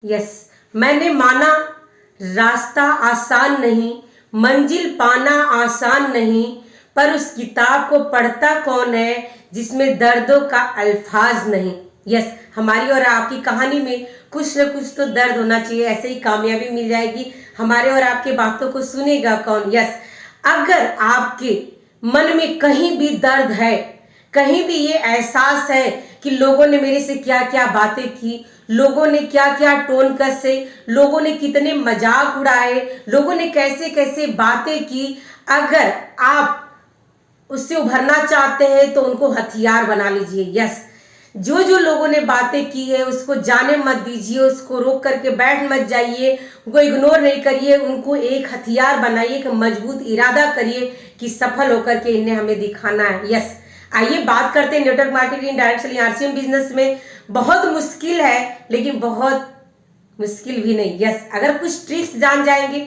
Yes, मैंने माना रास्ता आसान नहीं, मंजिल पाना आसान नहीं, पर उस किताब को पढ़ता कौन है जिसमें दर्दों का अल्फाज नहीं। यस, हमारी और आपकी कहानी में कुछ न कुछ तो दर्द होना चाहिए, ऐसे ही कामयाबी मिल जाएगी। हमारे और आपके बातों को सुनेगा कौन? यस, अगर आपके मन में कहीं भी दर्द है, कहीं भी ये एहसास है कि लोगों ने मेरे से क्या क्या बातें की, लोगों ने क्या क्या टोन कसे, लोगों ने कितने मजाक उड़ाए, लोगों ने कैसे कैसे बातें की, अगर आप उससे उभरना चाहते हैं तो उनको हथियार बना लीजिए। यस, जो जो लोगों ने बातें की है उसको जाने मत दीजिए, उसको रोक करके बैठ मत जाइए, उनको इग्नोर नहीं करिए, उनको एक हथियार बनाइए, एक मजबूत इरादा करिए कि सफल होकर के इन्हें हमें दिखाना है। यस, आइए बात करते हैं network marketing direct selling RCM business में। बहुत मुश्किल है लेकिन बहुत मुश्किल भी नहीं। यस, अगर कुछ ट्रिक्स जान जाएंगे,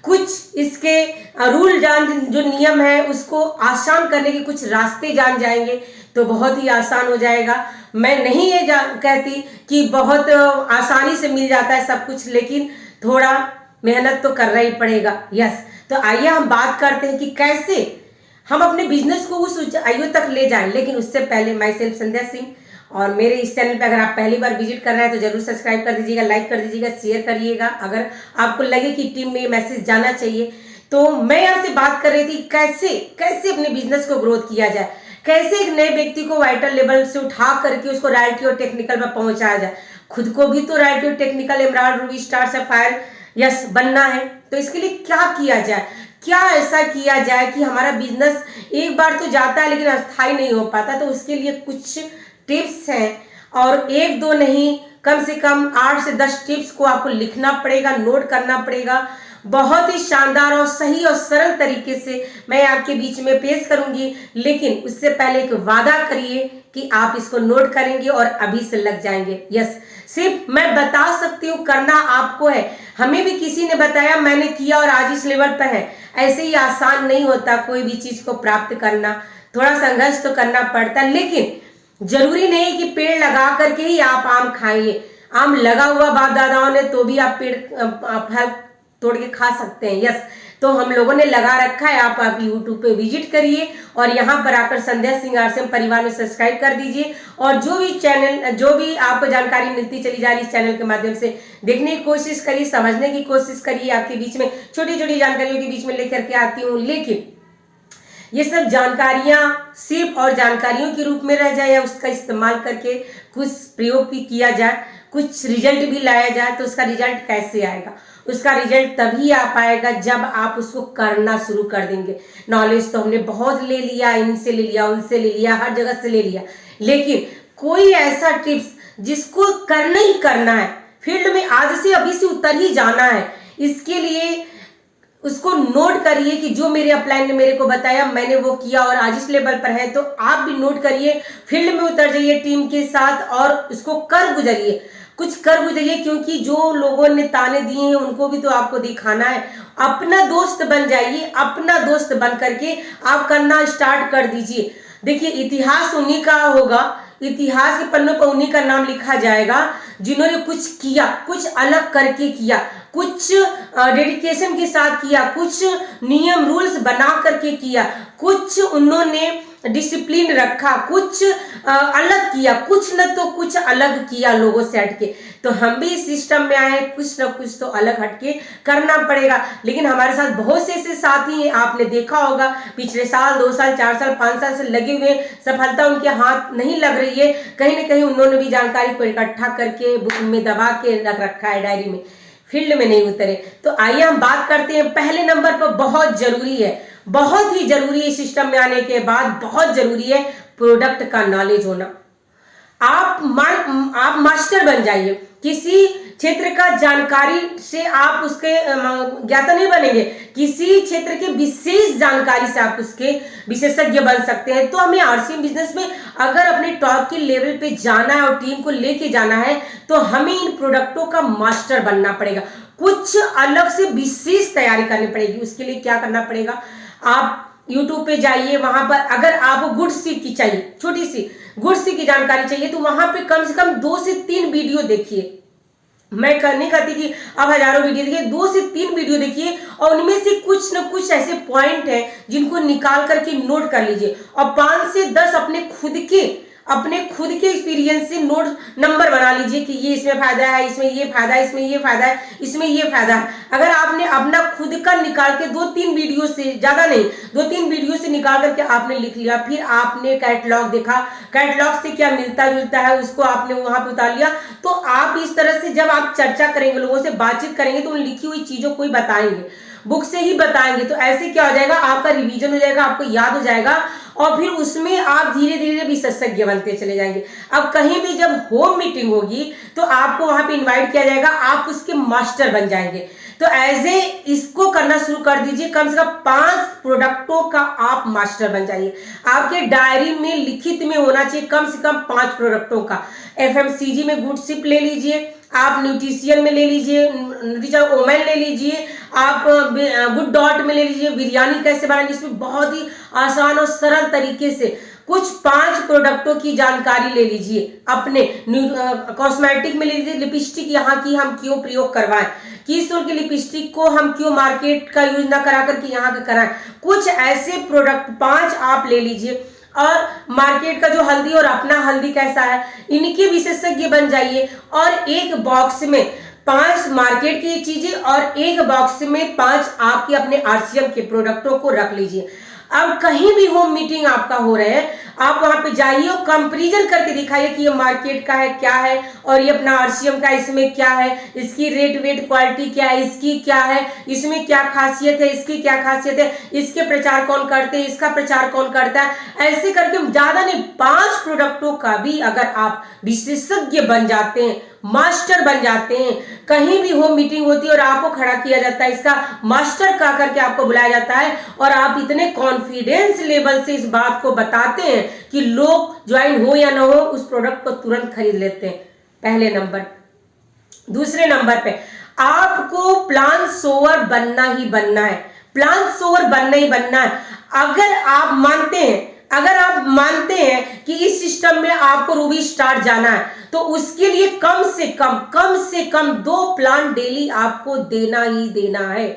कुछ इसके रूल जान, जो नियम है उसको आसान करने के कुछ रास्ते जान जाएंगे तो बहुत ही आसान हो जाएगा। मैं नहीं ये कहती कि बहुत आसानी से मिल जाता है सब कुछ, लेकिन थोड़ा मेहनत तो करना ही पड़ेगा। यस, तो आइए हम बात करते हैं कि कैसे हम अपने बिजनेस को उस ऊंचाइयों तक ले जाएं। लेकिन उससे पहले माई सेल्फ संध्या सिंह, और मेरे इस चैनल पे अगर आप पहली बार विजिट कर रहे हैं तो जरूर सब्सक्राइब कर दीजिएगा, लाइक कर दीजिएगा, शेयर करिएगा अगर आपको लगे कि टीम में ये मैसेज जाना चाहिए। तो मैं यहाँ से बात कर रही थी कैसे कैसे अपने बिजनेस को ग्रोथ किया जाए, कैसे एक नए व्यक्ति को वाइटल लेवल से उठा करके उसको रॉयल्टी और टेक्निकल में पहुंचाया जाए। खुद को भी तो रॉयल्टी और technical, emerald, Ruby, star, sapphire, yes बनना है। तो इसके लिए क्या किया जाए, क्या ऐसा किया जाए कि हमारा बिजनेस एक बार तो जाता है लेकिन अस्थायी नहीं हो पाता। तो उसके लिए कुछ टिप्स हैं, और एक दो नहीं, कम से कम 8 से 10 टिप्स को आपको लिखना पड़ेगा, नोट करना पड़ेगा। बहुत ही शानदार और सही और सरल तरीके से मैं आपके बीच में पेश करूंगी, लेकिन उससे पहले एक वादा करिए कि आप इसको नोट करेंगे और अभी से लग जाएंगे। यस, सिर्फ मैं बता सकती हूँ, करना आपको है। हमें भी किसी ने बताया, मैंने किया और आज इस लेवल पर है। ऐसे ही आसान नहीं होता कोई भी चीज को प्राप्त करना, थोड़ा संघर्ष तो करना पड़ता है। लेकिन जरूरी नहीं कि पेड़ लगा करके ही आप आम खाइए। आम लगा हुआ बाप दादाओं ने तो भी आप पेड़ फल तोड़ के खा सकते हैं। यस, तो हम लोगों ने लगा रखा है। आप यूट्यूब पे विजिट करिए और यहाँ पर आकर संध्या सिंह आरसीएम परिवार में सब्सक्राइब कर दीजिए, और जो भी चैनल, जो भी आपको जानकारी मिलती चली जा रही इस चैनल के माध्यम से देखने की कोशिश करिए, समझने की कोशिश करिए। आपके बीच में छोटी छोटी जानकारियों के बीच में लेकर के आती हूँ, लेकिन ये सब जानकारियां सिर्फ और जानकारियों के रूप में रह जाए या उसका इस्तेमाल करके कुछ प्रयोग भी किया जाए, कुछ रिजल्ट भी लाया जाए, तो उसका रिजल्ट कैसे आएगा? उसका रिजल्ट तभी आ पाएगा जब आप उसको करना शुरू कर देंगे। नॉलेज तो हमने बहुत ले लिया, इनसे ले लिया, उनसे ले लिया, हर जगह से ले लिया, लेकिन कोई ऐसा टिप्स जिसको करना ही करना है, फील्ड में आज से अभी से उतर ही जाना है, इसके लिए उसको नोट करिए कि जो मेरे अपलाइन ने मेरे को बताया मैंने वो किया और आज इस लेवल पर है। तो आप भी नोट करिए, फील्ड में उतर जाइए टीम के साथ और उसको कर गुजरिए, कुछ कर गुजरिए, क्योंकि जो लोगों ने ताने दिए हैं उनको भी तो आपको दिखाना है। अपना दोस्त बन जाइए, अपना दोस्त बन करके आप करना स्टार्ट कर दीजिए। देखिए, इतिहास उन्हीं का होगा, इतिहास के पन्नों पर उन्हीं का नाम लिखा जाएगा जिन्होंने कुछ किया, कुछ अलग करके किया, कुछ डेडिकेशन के साथ किया, कुछ नियम रूल्स बना करके किया, कुछ उन्होंने डिसिप्लिन रखा, कुछ अलग किया, कुछ न तो कुछ अलग किया लोगों से हटके। तो हम भी इस सिस्टम में आए, कुछ न कुछ तो अलग हटके करना पड़ेगा। लेकिन हमारे साथ बहुत से ऐसे साथी हैं, आपने देखा होगा पिछले साल, 2 साल, 4 साल, 5 साल से लगे हुए, सफलता उनके हाथ नहीं लग रही है। कहीं ना कहीं उन्होंने भी जानकारी को इकट्ठा करके बुक में दबा के रख रखा है, डायरी में, फील्ड में नहीं उतरे। तो आइए हम बात करते हैं। पहले नंबर पर बहुत जरूरी है, बहुत ही जरूरी है, सिस्टम में आने के बाद बहुत जरूरी है प्रोडक्ट का नॉलेज होना। आप मास्टर बन जाइए। किसी क्षेत्र का जानकारी से आप उसके ज्ञाता नहीं बनेंगे, किसी क्षेत्र के विशेष जानकारी से आप उसके विशेषज्ञ बन सकते हैं। तो हमें आरसीएम बिजनेस में अगर अपने टॉप के लेवल पे जाना है और टीम को लेके जाना है तो हमें इन प्रोडक्टों का मास्टर बनना पड़ेगा, कुछ अलग से विशेष तैयारी करनी पड़ेगी। उसके लिए क्या करना पड़ेगा, आप यूट्यूब पे जाइए, वहां पर अगर आपको गुड सी की चाहिए, छोटी सी गुड सी की जानकारी चाहिए, तो वहां पे कम से कम 2 से 3 वीडियो देखिए। मैं नहीं कहती कि आप हजारों वीडियो देखिए, 2 से 3 वीडियो देखिए और उनमें से कुछ न कुछ ऐसे पॉइंट हैं जिनको निकाल करके नोट कर लीजिए और 5 से 10 अपने खुद के एक्सपीरियंस से नोट नंबर बना लीजिए कि ये इसमें फायदा है, इसमें ये फायदा है, इसमें ये फायदा है, इसमें ये फायदा है। अगर आपने अपना खुद का निकाल के 2-3 वीडियो से, ज्यादा नहीं, 2-3 वीडियो से निकाल करके आपने लिख लिया, फिर आपने कैटलॉग देखा, कैटलॉग से क्या मिलता जुलता है उसको आपने वहां पे उतार लिया, तो आप इस तरह से जब आप चर्चा करेंगे, लोगों से बातचीत करेंगे, तो उन लिखी हुई चीजों को ही बताएंगे, बुक से ही बताएंगे। तो ऐसे क्या हो जाएगा, आपका रिवीजन हो जाएगा, आपको याद हो जाएगा और फिर उसमें आप धीरे धीरे विशेषज्ञ बनते चले जाएंगे। अब कहीं भी जब होम मीटिंग होगी तो आपको वहां पे इनवाइट किया जाएगा, आप उसके मास्टर बन जाएंगे। तो ऐसे इसको करना शुरू कर दीजिए, कम से कम 5 प्रोडक्टों का आप मास्टर बन जाइए। आपके डायरी में लिखित में होना चाहिए कम से कम 5 प्रोडक्टों का। एफएमसीजी में गुड शिप ले लीजिए, आप न्यूट्रिशियन में ले लीजिए, न्यूट्रिशन ओमेन ले लीजिए, आप गुड डॉट में ले लीजिए, बिरयानी कैसे बनाएंगे, इसमें बहुत ही आसान और सरल तरीके से कुछ 5 प्रोडक्टों की जानकारी ले लीजिए। अपने कॉस्मेटिक में ले लीजिए, लिपस्टिक यहाँ की हम क्यों प्रयोग करवाएं, किस तरह की लिपस्टिक को हम क्यों मार्केट का यूज ना करा करके यहाँ का कराएं। कुछ ऐसे प्रोडक्ट 5 आप ले लीजिए और मार्केट का जो हल्दी और अपना हल्दी कैसा है, इनके विशेषज्ञ बन जाइए और एक बॉक्स में 5 मार्केट की चीजें और एक बॉक्स में 5 आपके अपने आरसीएम के प्रोडक्टों को रख लीजिए। अब कहीं भी होम मीटिंग आपका हो रहे हैं, आप वहां पे जाइए और कंपैरिजन करके दिखाइए कि ये मार्केट का है क्या है और ये अपना आरसीएम का इसमें क्या है, इसकी रेट वेट क्वालिटी क्या है, इसकी क्या है, इसमें क्या खासियत है, इसकी क्या खासियत है, इसके प्रचार कौन करते हैं, इसका प्रचार कौन करता है। ऐसे करके ज्यादा नहीं, 5 प्रोडक्टों का भी अगर आप विशेषज्ञ बन जाते हैं, मास्टर बन जाते हैं, कहीं भी होम मीटिंग होती है और आपको खड़ा किया जाता है, इसका मास्टर कह करके आपको बुलाया जाता है और आप इतने कॉन्फिडेंस लेवल से इस बात को बताते हैं कि लोग ज्वाइन हो या ना हो उस प्रोडक्ट को तुरंत खरीद लेते हैं। पहले नंबर। दूसरे नंबर पे आपको प्लान सोवर बनना ही बनना है, प्लान सोवर बनना ही बनना है। अगर आप मानते हैं कि इस सिस्टम में आपको रूबी स्टार जाना है तो उसके लिए कम से कम 2 प्लान डेली आपको देना ही देना है।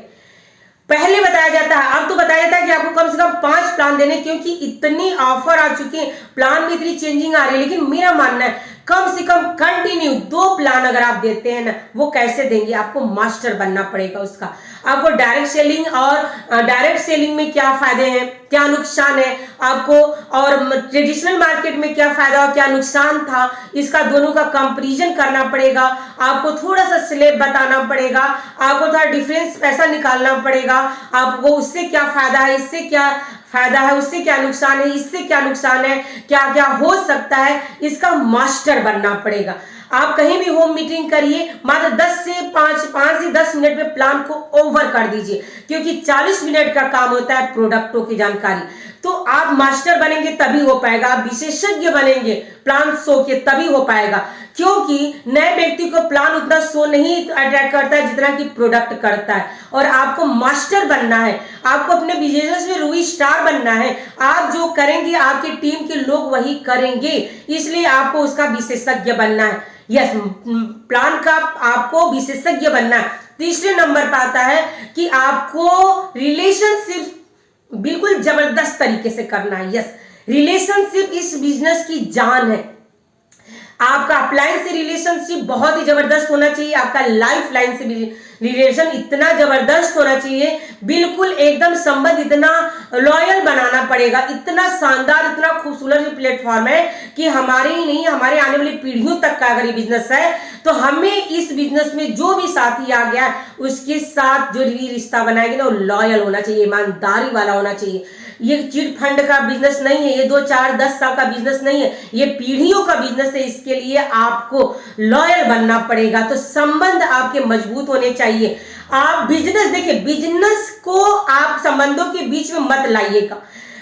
पहले बताया जाता है, अब तो बताया जाता है कि आपको कम से कम 5 प्लान देने, क्योंकि इतनी ऑफर आ चुकी है, प्लान में इतनी चेंजिंग आ रही है। लेकिन मेरा मानना है कम से कम कंटिन्यू 2 प्लान अगर आप देते हैं ना, वो कैसे देंगे, आपको मास्टर बनना पड़ेगा उसका। आपको डायरेक्ट सेलिंग में क्या फायदे हैं, क्या नुकसान है आपको, और ट्रेडिशनल मार्केट में क्या फायदा और क्या नुकसान था, इसका दोनों का कंपैरिजन करना पड़ेगा। आपको थोड़ा सा स्लैब बताना पड़ेगा, आपको थोड़ा डिफरेंस पैसा निकालना पड़ेगा, आपको उससे क्या फायदा है, इससे क्या फायदा है, उससे क्या नुकसान है, इससे क्या नुकसान है, क्या क्या हो सकता है, इसका मास्टर बनना पड़ेगा। आप कहीं भी होम मीटिंग करिए, मात्र 5 से 10 मिनट में प्लान को ओवर कर दीजिए, क्योंकि 40 मिनट का काम होता है प्रोडक्टों की जानकारी। तो आप मास्टर बनेंगे तभी हो पाएगा, आप विशेषज्ञ बनेंगे प्लान शो के तभी हो पाएगा, क्योंकि नए व्यक्ति को प्लान उतना शो नहीं अट्रैक्ट करता है जितना कि प्रोडक्ट करता है। और आपको मास्टर बनना है, आपको अपने बिजनेस में रूबी स्टार बनना है। आप जो करेंगे आपकी टीम के लोग वही करेंगे, इसलिए आपको उसका विशेषज्ञ बनना है। यस, प्लान का आपको विशेषज्ञ बनना है। तीसरे नंबर पर आता है कि आपको रिलेशनशिप बिल्कुल जबरदस्त तरीके से करना है। यस, रिलेशनशिप इस बिजनेस की जान है। आपका अपलाइन से रिलेशनशिप बहुत ही जबरदस्त होना चाहिए, आपका लाइफ लाइन से रिलेशन इतना जबरदस्त होना चाहिए, बिल्कुल एकदम संबंध इतना लॉयल बनाना पड़ेगा, इतना शानदार, इतना खूबसूरत प्लेटफॉर्म है कि हमारे ही नहीं, हमारे आने वाली पीढ़ियों तक का अगर ये बिजनेस है तो हमें इस बिजनेस में जो भी साथी आ गया उसके साथ जो रिश्ता बनाएंगे ना वो लॉयल होना चाहिए, ईमानदारी वाला होना चाहिए। ये चिट फंड का बिजनेस नहीं है, ये 2, 4, 10 साल का बिजनेस नहीं है, ये पीढ़ियों का बिजनेस है। इसके लिए आपको लॉयल बनना पड़ेगा, तो संबंध आपके मजबूत होने चाहिए। आप बिजनेस देखिए, बिजनेस को आप संबंधों के बीच में मत लाइएगा।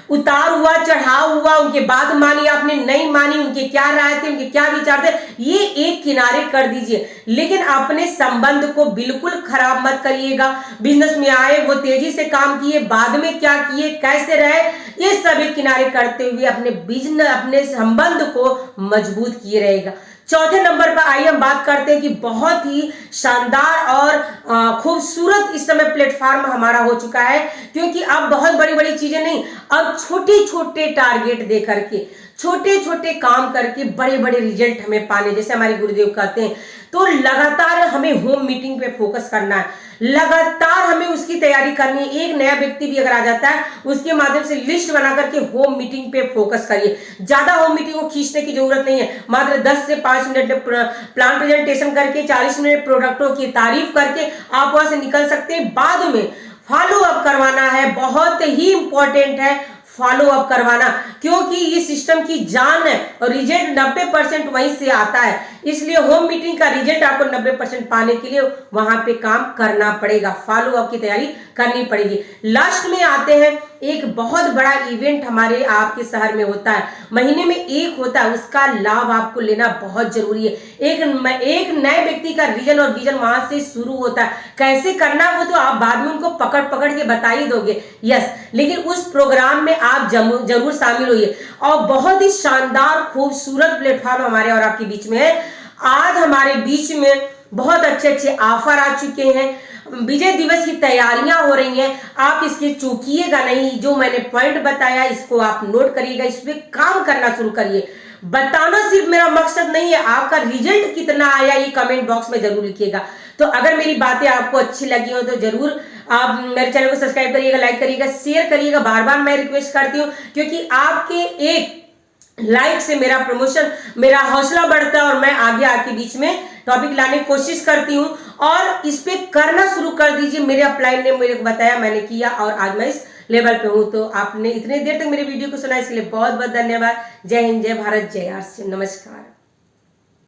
उतार हुआ चढ़ाव हुआ, उनके बात मानी आपने, नहीं मानी, उनके क्या राय थे, उनके क्या विचार थे, ये एक किनारे कर दीजिए। लेकिन अपने संबंध को बिल्कुल खराब मत करिएगा। बिजनेस में आए, वो तेजी से काम किए, बाद में क्या किए, कैसे रहे, ये सब एक किनारे करते हुए अपने बिजनेस, अपने संबंध को मजबूत किए रहेगा। चौथे नंबर पर आइए हम बात करते हैं कि बहुत ही शानदार और खूबसूरत इस समय प्लेटफॉर्म हमारा हो चुका है, क्योंकि अब बहुत बड़ी बड़ी चीजें नहीं, अब छोटे छोटे टारगेट दे करके, छोटे छोटे काम करके बड़े बड़े रिजल्ट हमें पाने, जैसे हमारे गुरुदेव कहते हैं। तो लगातार हमें होम मीटिंग पे फोकस करना है, लगातार हमें उसकी तैयारी करनी है। एक नया व्यक्ति भी अगर आ जाता है, उसके माध्यम से लिस्ट बना करके होम मीटिंग पे फोकस करिए। ज्यादा होम मीटिंग को खींचने की जरूरत नहीं है, मात्र 10 से 5 मिनट प्लान प्रेजेंटेशन करके 40 मिनट प्रोडक्टों की तारीफ करके आप वहां से निकल सकते हैं। बाद में फॉलो अप करवाना है, बहुत ही इंपॉर्टेंट है फॉलो अप करवाना, क्योंकि ये सिस्टम की जान है और रिजल्ट 90% वहीं से आता है। इसलिए होम मीटिंग का रिजल्ट आपको 90% पाने के लिए वहां पे काम करना पड़ेगा, फॉलो अप की तैयारी करनी पड़ेगी। लास्ट में आते हैं, एक बहुत बड़ा इवेंट हमारे आपके शहर में होता है, महीने में एक होता है, उसका लाभ आपको लेना बहुत जरूरी है। एक नए व्यक्ति का रीजन और विजन वहां से शुरू होता है, कैसे करना वो तो आप बाद में उनको पकड़ पकड़ के बता ही दोगे, यस, लेकिन उस प्रोग्राम में आप जरूर शामिल होइए। और बहुत ही शानदार खूबसूरत प्लेटफॉर्म हमारे और आपके बीच में है। आज हमारे बीच में बहुत अच्छे अच्छे ऑफर आ चुके हैं, विजय दिवस की तैयारियां हो रही हैं, आप इसके चूकिएगा नहीं। जो मैंने पॉइंट बताया इसको आप नोट करिएगा, इस पे काम करना शुरू करिए। बताना सिर्फ मेरा मकसद नहीं है, आपका रिजल्ट कितना आया ये कमेंट बॉक्स में जरूर लिखिएगा। तो अगर मेरी बातें आपको अच्छी लगी हो तो जरूर आप मेरे चैनल को सब्सक्राइब करिएगा, लाइक करिएगा, शेयर करिएगा। बार बार मैं रिक्वेस्ट करती हूँ, क्योंकि आपके एक लाइक से मेरा प्रमोशन, मेरा हौसला बढ़ता है और मैं आगे आपके बीच में टॉपिक लाने की कोशिश करती हूँ। और इस पे करना शुरू कर दीजिए। मेरे अपलाइन ने मेरे को बताया, मैंने किया और आज मैं इस लेवल पे हूँ। तो आपने इतने देर तक मेरे वीडियो को सुना, इसके लिए बहुत बहुत धन्यवाद। जय हिंद, जय भारत, जय आर, नमस्कार।